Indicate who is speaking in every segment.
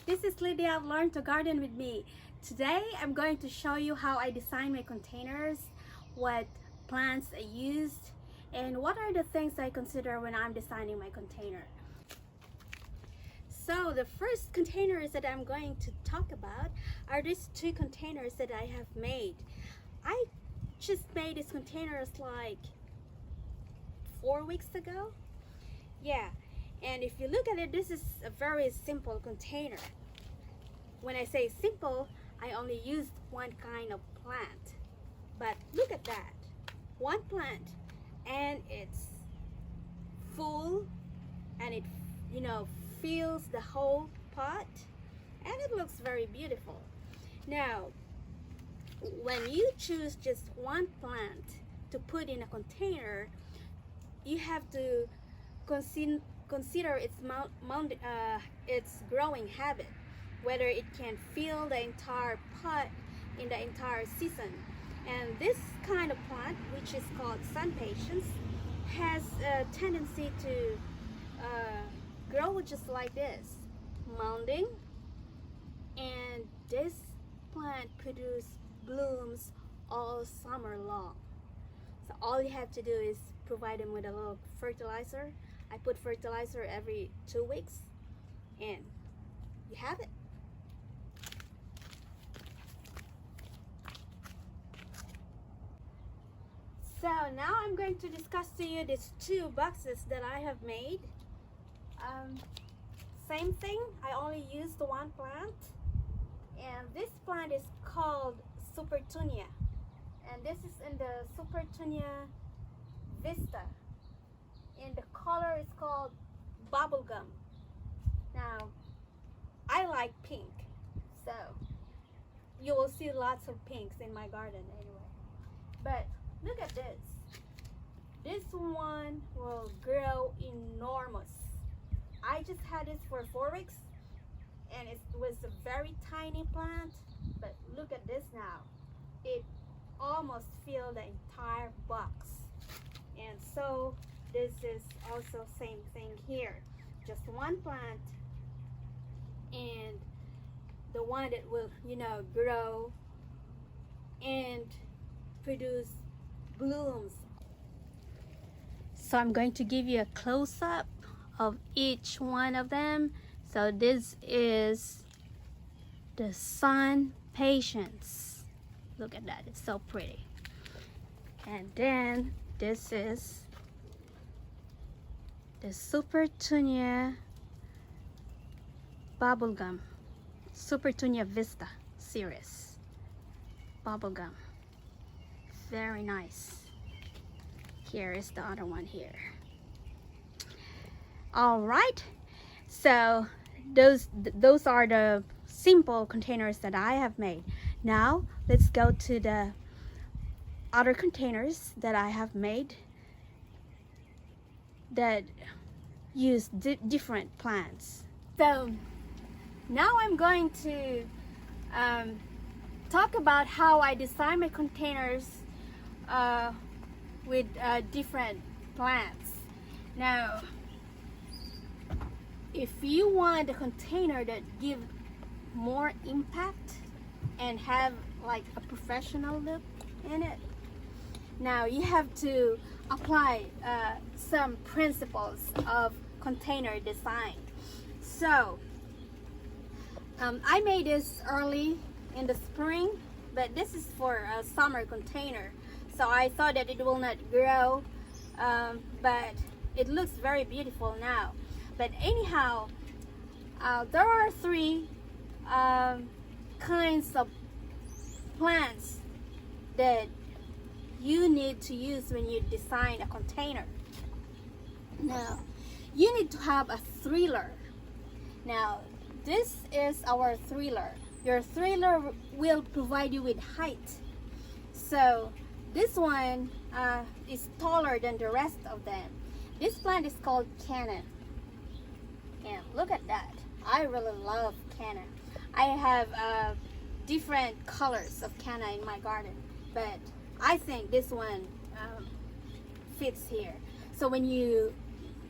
Speaker 1: This is Lydia of Learn to Garden with me. Today I'm going to show you how I design my containers, what plants I used, and what are the things I consider when I'm designing my container. So the first containers that I'm going to talk about are these two containers that I have made. I just made these containers like 4 weeks ago. Yeah, and if you look at it, this is a very simple container. When I say simple, I only used one kind of plant. But look at that. One plant, and it's full, and it, fills the whole pot, and it looks very beautiful. Now, when you choose just one plant to put in a container, you have to consider its growing habit, whether it can fill the entire pot in the entire season. And this kind of plant, which is called sun patience, has a tendency to grow just like this, mounding, and this plant produces blooms all summer long. So all you have to do is provide them with a little fertilizer. I put fertilizer every 2 weeks, and you have it. So now I'm going to discuss to you these two boxes that I have made. Same thing, I only used one plant, and this plant is called Supertunia, and this is in the Supertunia Vista, and the color is called bubblegum. Now, I like pink, so you will see lots of pinks in my garden anyway. But look at this. This one will grow enormous. I just had this for 4 weeks, and it was a very tiny plant, but look at this now. It almost filled the entire box. And so this is also same thing here. Just one plant, and the one that will, grow and produce blooms. So I'm going to give you a close-up of each one of them. So this is the sun patience. Look at that, it's so pretty. And then this is the Supertunia bubblegum, Supertunia Vista series bubblegum. Very nice. Here is the other one here. All right, so those are the simple containers that I have made. Now let's go to the other containers that I have made that use different plants. So now I'm going to talk about how I design my containers with different plants. Now, if you want a container that give more impact and have like a professional look in it, now you have to apply some principles of container design. So I made this early in the spring, but this is for a summer container, so I thought that it will not grow, but it looks very beautiful now. But anyhow, there are 3 kinds of plants that you need to use when you design a container. Now, you need to have a thriller. Now, this is our thriller. Your thriller will provide you with height. So this one is taller than the rest of them. This plant is called Canna. And look at that. I really love Canna. I have different colors of Canna in my garden, but I think this one fits here. So when you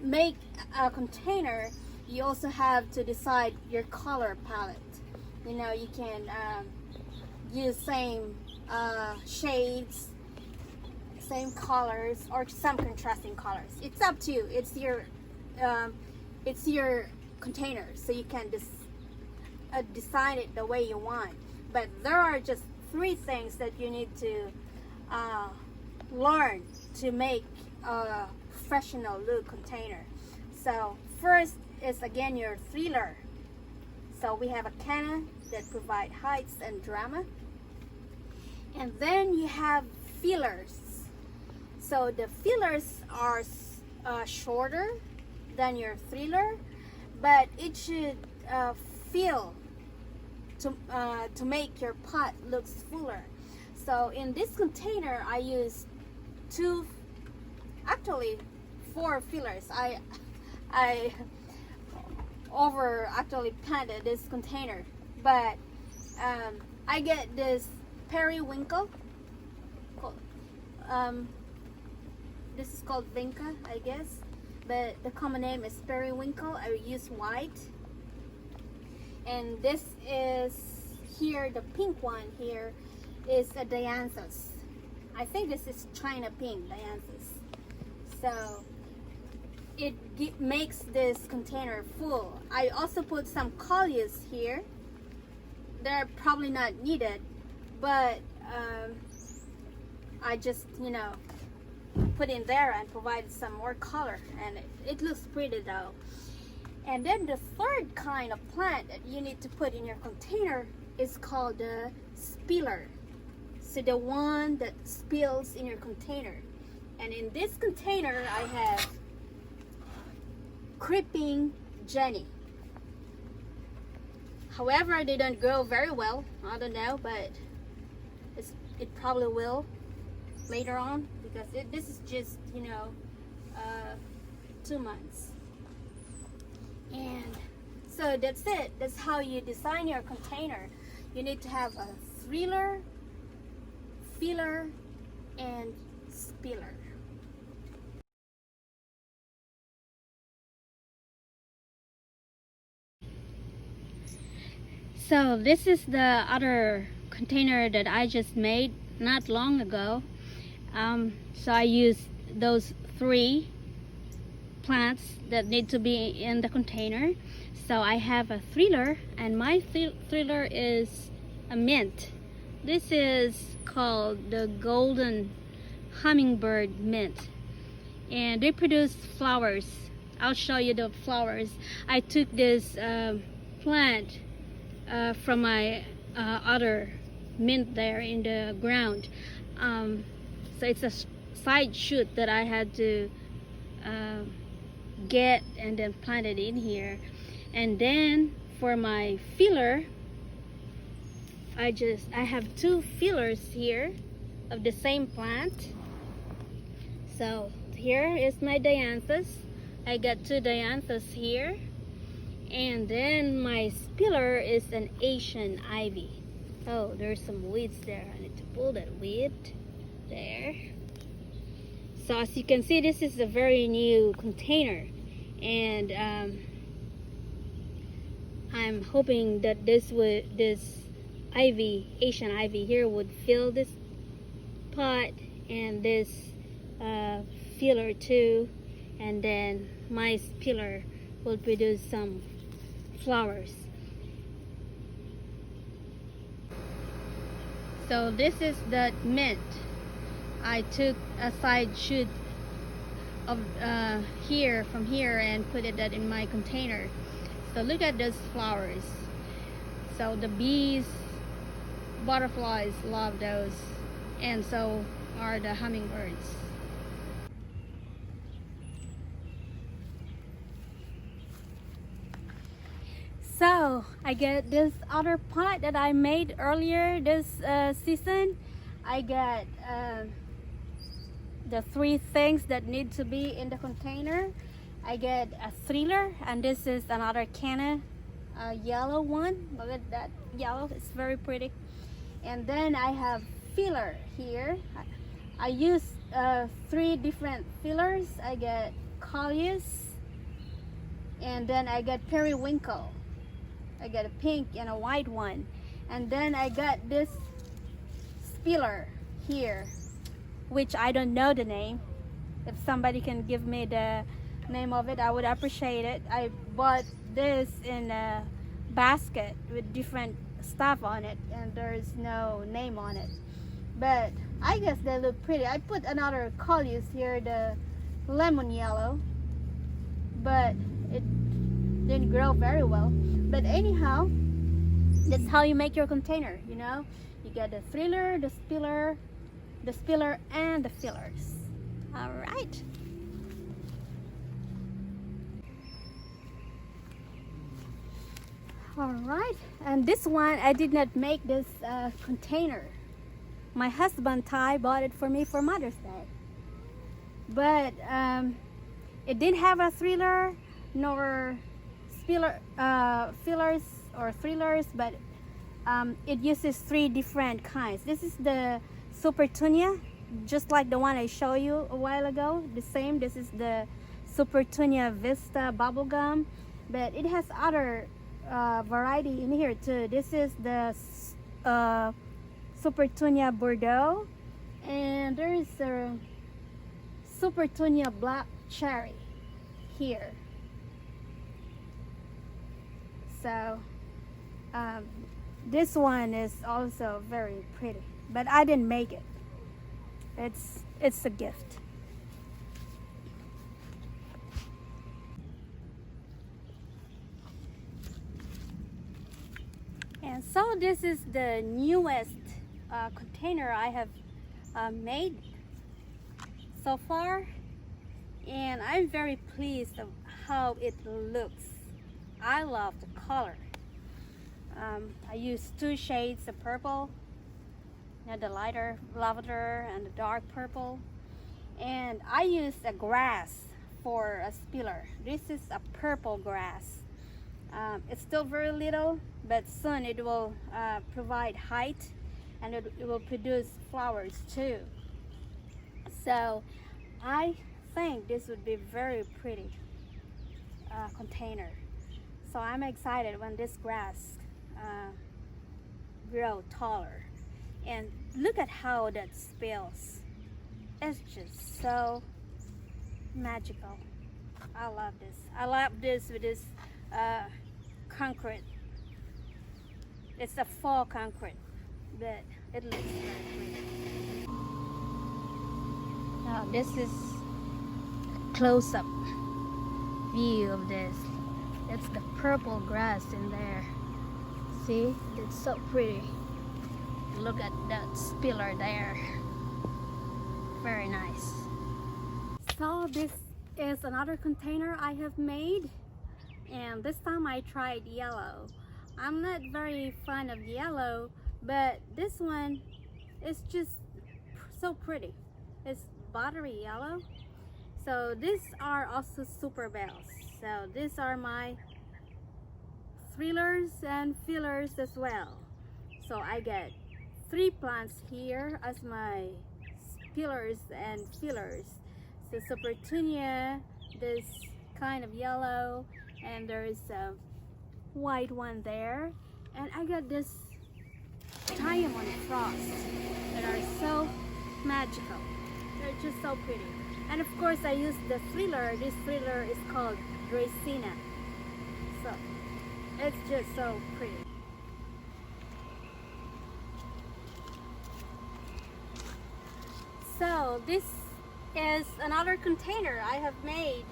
Speaker 1: make a container, you also have to decide your color palette. You know, you can use same shades, same colors, or some contrasting colors. It's up to you. It's your container, so you can design it the way you want. But there are just 3 things that you need to learn to make a professional look container. So first is again your thriller. So we have a canna that provide heights and drama, and then you have fillers. So the fillers are shorter than your thriller, but it should fill to make your pot looks fuller. So in this container I use 4 fillers. I over actually planted this container, but I get this periwinkle. This is called vinca, I guess, but the common name is periwinkle. I use white, and this is here, the pink one here is a dianthus. I think this is China pink dianthus. So it makes this container full. I also put some Coleus here. They're probably not needed, but I just, you know, put in there and provide some more color, and it looks pretty though. And then the third kind of plant that you need to put in your container is called the spiller. So the one that spills in your container. And in this container I have creeping Jenny. However, they don't grow very well. I don't know, but it probably will later on, because this is just, you know, 2 months. And so that's it. That's how you design your container. You need to have a thriller, filler, and spiller. So this is the other container that I just made not long ago. So I used those 3 plants that need to be in the container. So I have a thriller, and my thriller is a mint. This is called the golden hummingbird mint, and they produce flowers. I'll show you the flowers. I took this plant from my other mint there in the ground. So it's a side shoot that I had to get and then plant it in here. And then for my filler, I have 2 fillers here of the same plant. So here is my dianthus. I got 2 dianthus here. And then my spiller is an Asian ivy. Oh, there's some weeds there. I need to pull that weed there. So as you can see, this is a very new container, and I'm hoping that this ivy, Asian ivy here, would fill this pot and this filler too, and then my spiller will produce some flowers. So this is the mint. I took a side shoot of from here and put it in my container. So look at those flowers. So the bees, butterflies love those, and so are the hummingbirds. So I get this other pot that I made earlier this season. I got the 3 things that need to be in the container. I get a thriller, and this is another canna, yellow one. Look at that yellow, it's very pretty. And then I have filler here. I use 3 different fillers. I get Coleus, and then I got periwinkle. I got a pink and a white one, and then I got this spiller here, which I don't know the name. If somebody can give me the name of it, I would appreciate it. I bought this in a basket with different stuff on it, and there's no name on it, but I guess they look pretty. I put another Coleus here, the lemon yellow, but it didn't grow very well. But anyhow, that's how you make your container, you know. You get the thriller, the spiller, and the fillers. All right. All right, and this one I did not make this container. My husband Ty bought it for me for Mother's Day, but it didn't have a thriller nor fillers or thrillers, but it uses 3 different kinds. This is the Super Tunia, just like the one I showed you a while ago. The same. This is the Super Tunia Vista bubblegum, but it has other variety in here too. This is the Super Tunia Bordeaux, and there is a Super Tunia Black Cherry here. So this one is also very pretty, but I didn't make it. It's a gift. And so this is the newest container I have made so far, and I'm very pleased of how it looks. I love the color. I used 2 shades of purple, you know, the lighter lavender and the dark purple, and I used a grass for a spiller. This is a purple grass. It's still very little, but soon it will provide height, and it will produce flowers too. So I think this would be very pretty container. So I'm excited when this grass grow taller. And look at how that spills. It's just so magical. I love this. I love this with this concrete. It's a fall concrete, but it looks very pretty. Now this is a close-up view of this. It's the purple grass in there. See, it's so pretty. Look at that spiller there. Very nice. So this is another container I have made, and this time I tried yellow. I'm not very fond of yellow, but this one is just so pretty. It's buttery yellow. So these are also super bells. So these are my thrillers and fillers as well. So I get 3 plants here as my spillers and fillers. So Super Tunia, this kind of yellow, and there's a white one there, and I got this diamond frost that are so magical. They're just so pretty. And of course I used the thriller. This thriller is called Dracaena. So it's just so pretty. So this is another container I have made.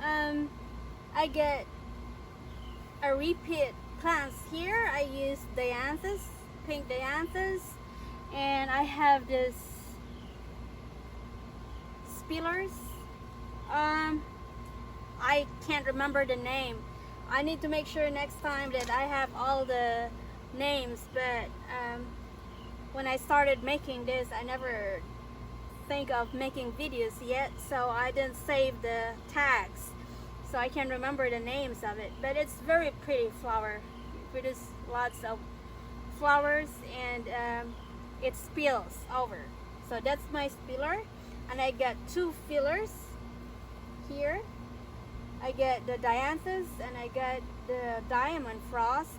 Speaker 1: I get a repeat plants here. I use dianthus, pink dianthus, and I have this spillers. I can't remember the name. I need to make sure next time that I have all the names, but when I started making this, I never think of making videos yet, so I didn't save the tags, so I can't remember the names of it. But it's very pretty flower. It produces lots of flowers, and it spills over. So that's my spiller, and I got 2 fillers here, I get the dianthus and I get the diamond frost.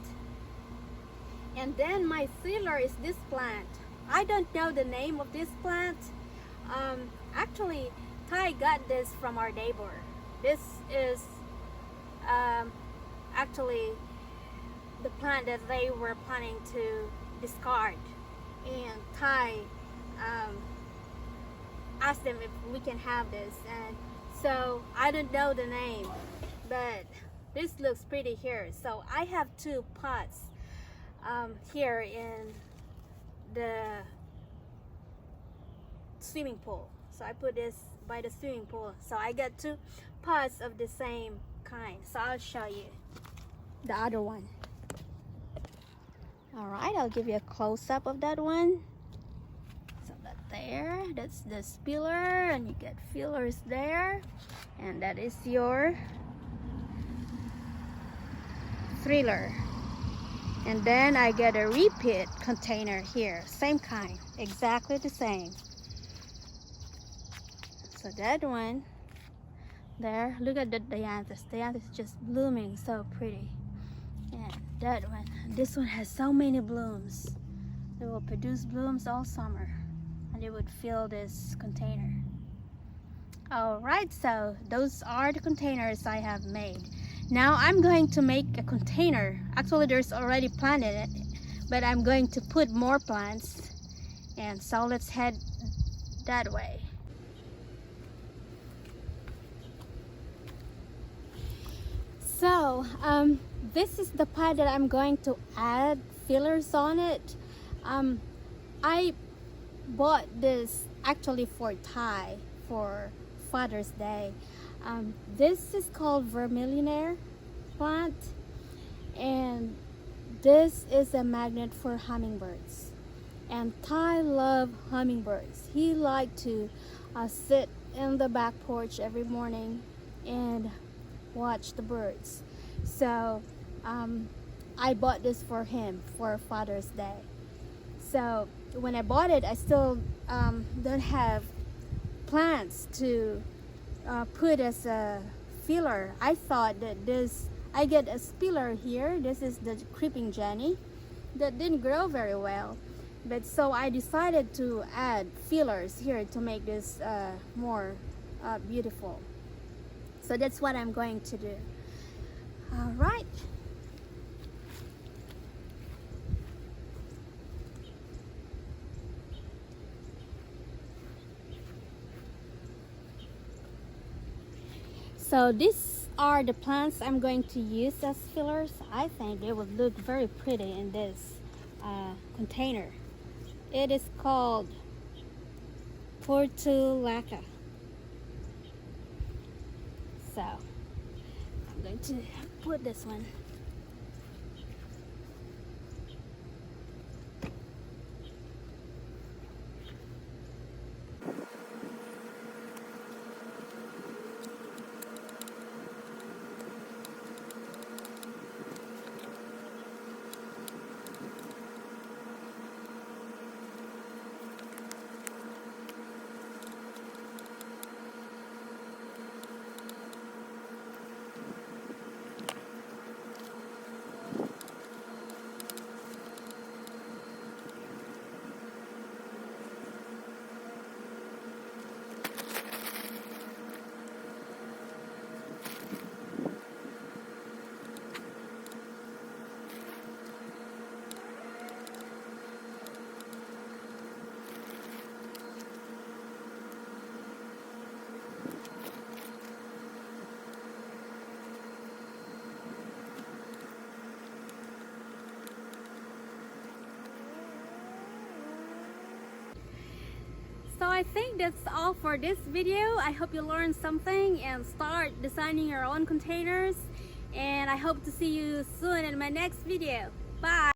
Speaker 1: And then my filler is this plant. I don't know the name of this plant. Actually, Ty got this from our neighbor. This is actually the plant that they were planning to discard. And Ty asked them if we can have this. And so I don't know the name, but this looks pretty here. So I have two pots here in the swimming pool. So I put this by the swimming pool. So I got two pots of the same kind. So I'll show you the other one. All right, I'll give you a close-up of that one. So that there, that's the spiller, and you get fillers there, and that is your thriller. And then I get a repeat container here, same kind, exactly the same. So that one there, look at the dianthus. Dianthus is just blooming so pretty. And that one, this one has so many blooms. They will produce blooms all summer, and they would fill this container. All right, so those are the containers I have made. Now I'm going to make a container. Actually, there's already plant in it, but I'm going to put more plants. And so let's head that way. So this is the pot that I'm going to add fillers on it. I bought this actually for Ty for Father's Day. This is called Vermillionaire plant, and this is a magnet for hummingbirds. And Ty loves hummingbirds. He liked to sit in the back porch every morning and watch the birds. So I bought this for him for Father's Day. So when I bought it, I still don't have plants to put as a filler. I thought that this, I get a spiller here. This is the creeping Jenny that didn't grow very well, but so I decided to add fillers here to make this more beautiful. So that's what I'm going to do. All right. So these are the plants I'm going to use as fillers. I think they would look very pretty in this container. It is called Portulaca. So I'm going to put this one. So I think that's all for this video. I hope you learned something and start designing your own containers. And I hope to see you soon in my next video. Bye!